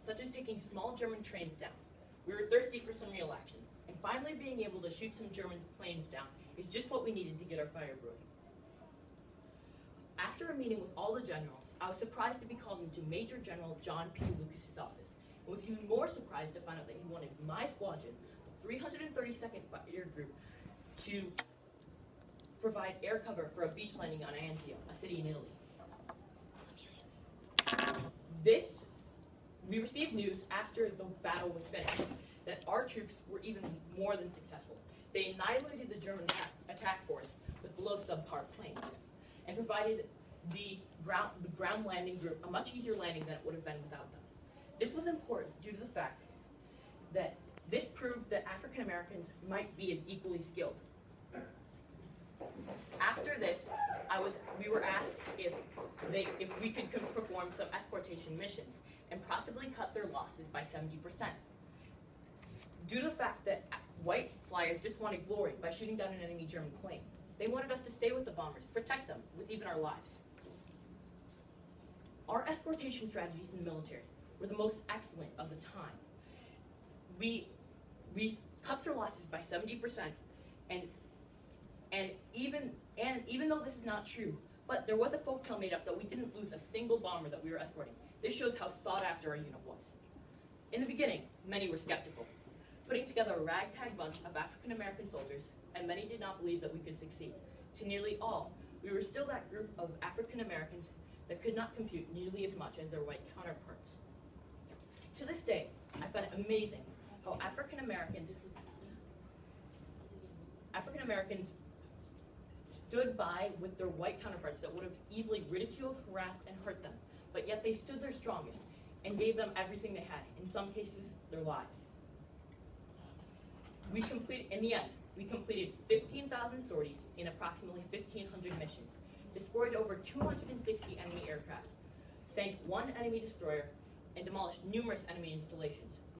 such as taking small German trains down. We were thirsty for some real action, and finally being able to shoot some German planes down is just what we needed to get our fire brewing. After a meeting with all the generals, I was surprised to be called into Major General John P. Lucas's office, and was even more surprised to find out that he wanted my squadron, the 332nd Fire Group, to provide air cover for a beach landing on Anzio, a city in Italy. We received news after the battle was finished that our troops were even more than successful. They annihilated the German attack force with below subpar planes and provided the ground landing group a much easier landing than it would have been without them. This was important due to the fact that this proved that African Americans might be as equally skilled. After this, we were asked if we could perform some escortation missions and possibly cut their losses by 70%. Due to the fact that white flyers just wanted glory by shooting down an enemy German plane, they wanted us to stay with the bombers, protect them with even our lives. Our escortation strategies in the military were the most excellent of the time. We cut their losses by 70%, and even though this is not true, but there was a folktale made up that we didn't lose a single bomber that we were escorting. This shows how sought after our unit was. In the beginning, many were skeptical, putting together a ragtag bunch of African American soldiers, and many did not believe that we could succeed. To nearly all, we were still that group of African Americans that could not compute nearly as much as their white counterparts. To this day, I find it amazing how African Americans stood by with their white counterparts that would have easily ridiculed, harassed, and hurt them, but yet they stood their strongest and gave them everything they had, in some cases, their lives. In the end, we completed 15,000 sorties in approximately 1,500 missions, destroyed over 260 enemy aircraft, sank one enemy destroyer, and demolished numerous enemy installations,